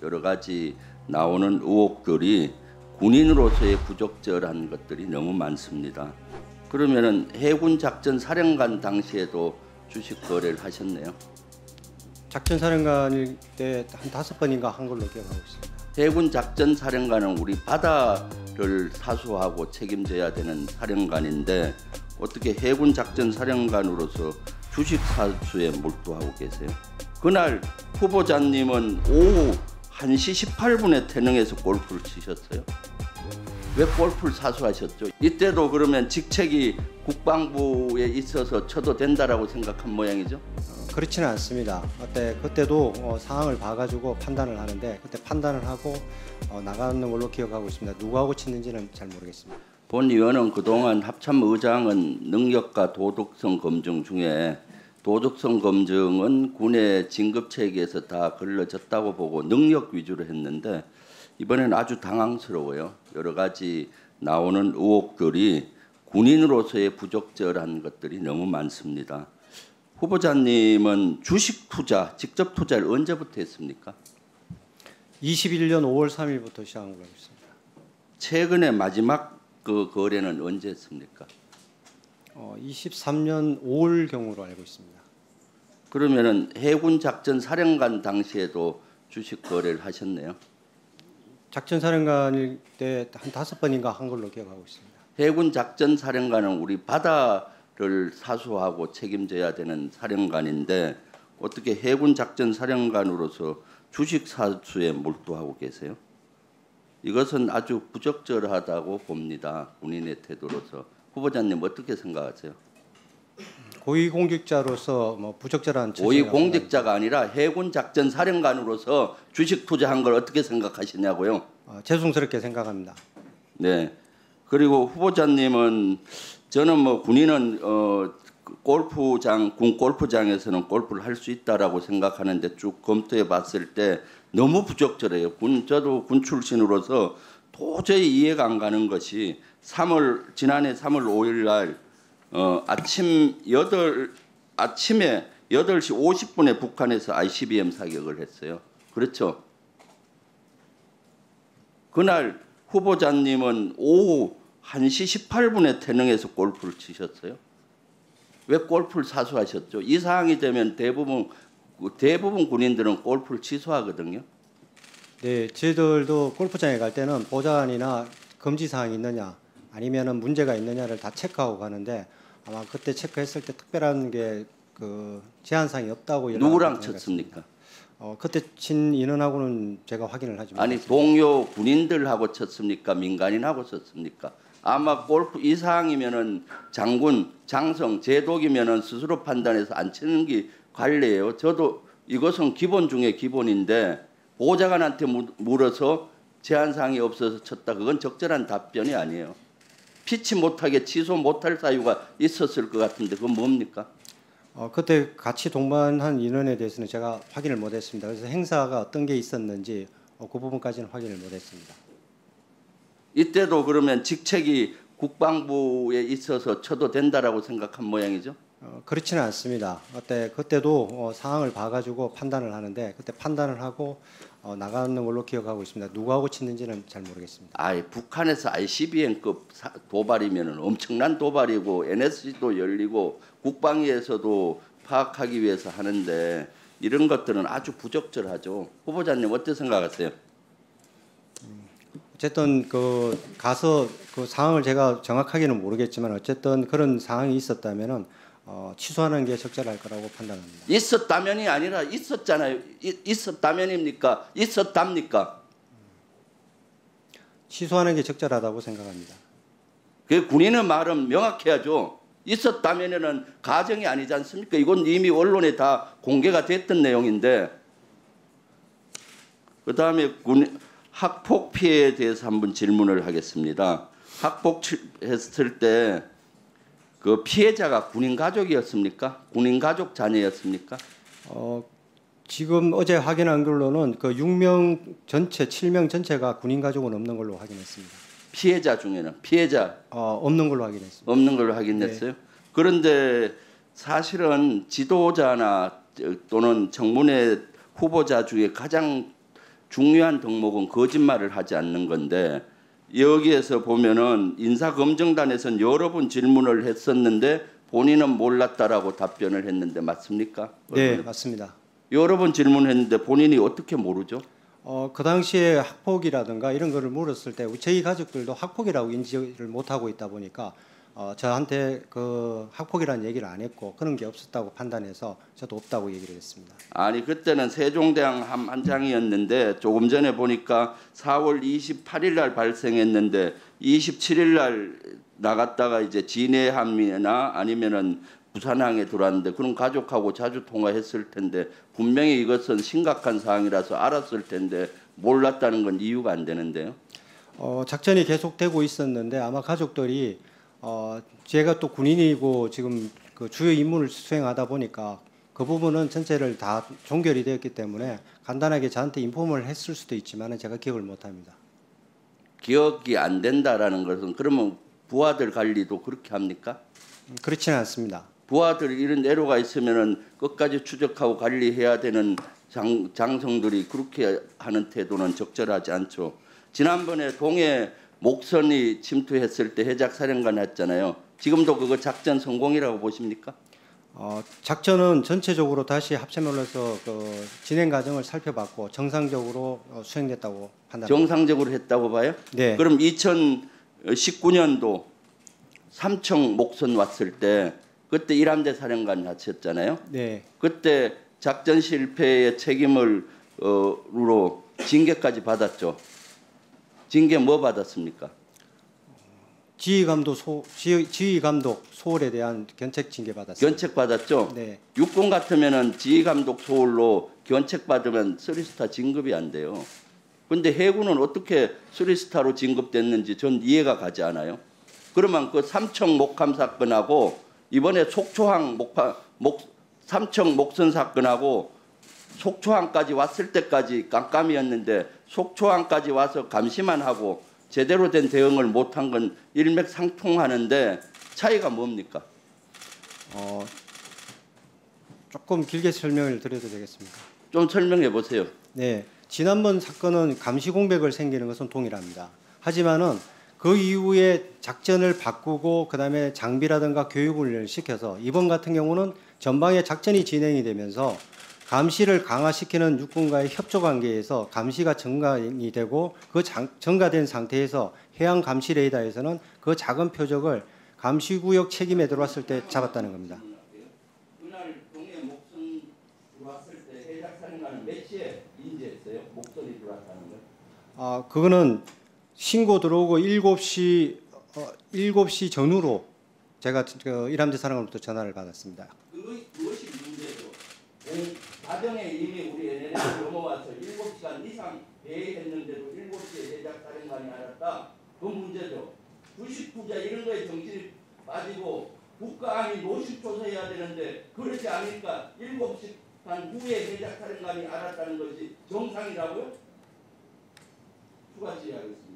여러 가지 나오는 의혹들이 군인으로서의 부적절한 것들이 너무 많습니다. 그러면은 해군 작전 사령관 당시에도 주식 거래를 하셨네요. 작전 사령관일 때 한 5번인가 한 걸로 기억하고 있습니다. 해군 작전 사령관은 우리 바다를 사수하고 책임져야 되는 사령관인데 어떻게 해군 작전 사령관으로서 주식 사수에 몰두하고 계세요? 그날 후보자님은 오후 1시 18분에 태릉에서 골프를 치셨어요. 왜 골프를 사수하셨죠? 이때도 그러면 직책이 국방부에 있어서 쳐도 된다라고 생각한 모양이죠? 그렇지는 않습니다. 그때도 상황을 봐가지고 판단을 하는데 그때 판단을 하고 나가는 걸로 기억하고 있습니다. 누구하고 치는지는 잘 모르겠습니다. 본 의원은 그동안 합참의장은 능력과 도덕성 검증 중에 도덕성 검증은 군의 진급체계에서 다 걸러졌다고 보고 능력 위주로 했는데 이번에는 아주 당황스러워요. 여러 가지 나오는 의혹들이 군인으로서의 부적절한 것들이 너무 많습니다. 후보자님은 주식 투자, 직접 투자를 언제부터 했습니까? 21년 5월 3일부터 시작한 걸로 알고 있습니다. 최근에 마지막 그 거래는 언제 했습니까? 23년 5월 경우로 알고 있습니다. 그러면은 해군 작전 사령관 당시에도 주식 거래를 하셨네요. 작전 사령관일 때 한 5번인가 한 걸로 기억하고 있습니다. 해군 작전 사령관은 우리 바다를 사수하고 책임져야 되는 사령관인데 어떻게 해군 작전 사령관으로서 주식 사수에 몰두하고 계세요? 이것은 아주 부적절하다고 봅니다. 군인의 태도로서. 후보자님 어떻게 생각하세요? 고위공직자로서 부적절한 고위공직자가 아니라 해군 작전 사령관으로서 주식 투자한 걸 어떻게 생각하시냐고요? 죄송스럽게 생각합니다. 네. 그리고 후보자님은 저는 군인은 골프장 군 골프장에서는 골프를 할 수 있다라고 생각하는데 쭉 검토해 봤을 때 너무 부적절해요. 저도 군 출신으로서 도저히 이해가 안 가는 것이 지난해 3월 5일 날 아침에 8시 50분에 북한에서 ICBM 사격을 했어요. 그렇죠? 그날 후보자님은 오후 1시 18분에 태릉에서 골프를 치셨어요. 왜 골프를 사수하셨죠? 이 상황이 되면 대부분 군인들은 골프를 취소하거든요. 네, 저희들도 골프장에 갈 때는 보장이나 금지 사항이 있느냐 아니면은 문제가 있느냐를 다 체크하고 가는데 아마 그때 체크했을 때 특별한 게 제한 사항이 없다고 누구랑 쳤습니까? 그때 친 인원하고는 제가 확인을 하지 못했습니다. 아니 동료 군인들하고 쳤습니까? 민간인하고 쳤습니까? 아마 골프 이 상황이면은 장군, 장성, 제독이면은 스스로 판단해서 안 치는 게 관례예요. 저도 이것은 기본 중에 기본인데 보좌관한테 물어서 제한 사항이 없어서 쳤다. 그건 적절한 답변이 아니에요. 피치 못하게 취소 못할 사유가 있었을 것 같은데 그건 뭡니까? 그때 같이 동반한 인원에 대해서는 제가 확인을 못했습니다. 그래서 행사가 어떤 게 있었는지 그 부분까지는 확인을 못했습니다. 이때도 그러면 직책이 국방부에 있어서 쳐도 된다라고 생각한 모양이죠? 그렇지는 않습니다. 그때도 상황을 봐가지고 판단을 하는데 그때 판단을 하고 나가는 걸로 기억하고 있습니다. 누구하고 치는지는 잘 모르겠습니다. 북한에서 ICBM급 도발이면 엄청난 도발이고 NSC도 열리고 국방위에서도 파악하기 위해서 하는데 이런 것들은 아주 부적절하죠. 후보자님 어떻게 생각하세요? 어쨌든 가서 상황을 제가 정확하게는 모르겠지만 어쨌든 그런 상황이 있었다면은 취소하는 게 적절할 거라고 판단합니다. 있었다면이 아니라 있었잖아요. 있었다면입니까? 있었답니까? 취소하는 게 적절하다고 생각합니다. 그 군인의 말은 명확해야죠. 있었다면에는 가정이 아니지 않습니까? 이건 이미 언론에 다 공개가 됐던 내용인데 그다음에 학폭 피해에 대해서 한번 질문을 하겠습니다. 학폭했을 때 그 피해자가 군인 가족이었습니까? 군인 가족 자녀였습니까? 지금 어제 확인한 걸로는 6명 전체 7명 전체가 군인 가족은 없는 걸로 확인했습니다. 피해자 중에는 없는 걸로 확인했습니다. 없는 걸로 확인했어요. 네. 그런데 사실은 지도자나 또는 청문회 후보자 중에 가장 중요한 덕목은 거짓말을 하지 않는 건데 여기에서 보면은 인사검증단에서는 여러 번 질문을 했었는데 본인은 몰랐다라고 답변을 했는데 맞습니까? 네, 맞습니다. 여러 번 질문했는데 본인이 어떻게 모르죠? 그 당시에 학폭이라든가 이런 거를 물었을 때 저희 가족들도 학폭이라고 인지를 못하고 있다 보니까 저한테 그 학폭이라는 얘기를 안 했고 그런 게 없었다고 판단해서 저도 없다고 얘기를 했습니다. 아니 그때는 세종대왕 함한장이었는데 조금 전에 보니까 4월 28일 날 발생했는데 27일 날 나갔다가 이제 진해함이나 아니면은 부산항에 들어왔는데 그럼 가족하고 자주 통화했을 텐데 분명히 이것은 심각한 사항이라서 알았을 텐데 몰랐다는 건 이유가 안 되는데요. 작전이 계속되고 있었는데 아마 가족들이 제가 또 군인이고 지금 그 주요 임무를 수행하다 보니까 그 부분은 전체를 다 종결이 되었기 때문에 간단하게 저한테 인포를 했을 수도 있지만 제가 기억을 못합니다. 기억이 안 된다라는 것은 그러면 부하들 관리도 그렇게 합니까? 그렇지는 않습니다. 부하들 이런 애로가 있으면은 끝까지 추적하고 관리해야 되는 장성들이 그렇게 하는 태도는 적절하지 않죠. 지난번에 동해 목선이 침투했을 때 해작사령관 했잖아요. 지금도 그거 작전 성공이라고 보십니까? 작전은 전체적으로 다시 합체물로서 그 진행 과정을 살펴봤고 정상적으로 수행됐다고 판단합니다. 정상적으로 했다고 봐요? 네. 그럼 2019년도 삼청 목선 왔을 때 그때 일함대 사령관 하셨잖아요. 네. 그때 작전 실패의 책임을 으로 징계까지 받았죠. 징계 뭐 받았습니까? 지휘감독 소홀에 대한 견책 징계 받았습니다. 견책 받았죠. 네. 육군 같으면은 지휘감독 소홀로 견책 받으면 3스타 진급이 안 돼요. 근데 해군은 어떻게 3스타로 진급됐는지 전 이해가 가지 않아요. 그러면 그 삼청 목함 사건하고 이번에 속초항 삼청 목선 사건하고 속초항까지 왔을 때까지 깜깜이었는데 속초항까지 와서 감시만 하고 제대로 된 대응을 못한 건 일맥상통하는데 차이가 뭡니까? 조금 길게 설명을 드려도 되겠습니까? 좀 설명해 보세요. 네, 지난번 사건은 감시 공백을 생기는 것은 동일합니다. 하지만은 그 이후에 작전을 바꾸고 그다음에 장비라든가 교육을 시켜서 이번 같은 경우는 전방에 작전이 진행이 되면서 감시를 강화시키는 육군과의 협조 관계에서 감시가 증가이 되고 그 증가된 상태에서 해양 감시 레이더에서는 그 작은 표적을 감시구역 책임에 들어왔을 때 잡았다는 겁니다. 그날 동해 목선 들어왔을 때 해작사령관은 몇 시에 인지했어요? 목선이 들어왔다는 걸? 그거는 신고 들어오고 7시 전후로 제가 그 일함대 사령관부터 전화를 받았습니다. 그것이 문제죠. 가정에 이미 우리 NLL이 넘어와서 7시간 이상 대회했는데도 7시에 해작사령관이 알았다. 그 문제죠. 주식 투자 이런 거에 정신이 빠지고 국가 안이 노식조사해야 되는데 그렇지 않으니까 7시간 후에 해작사령관이 알았다는 것이 정상이라고요? 추가 질의하겠습니다.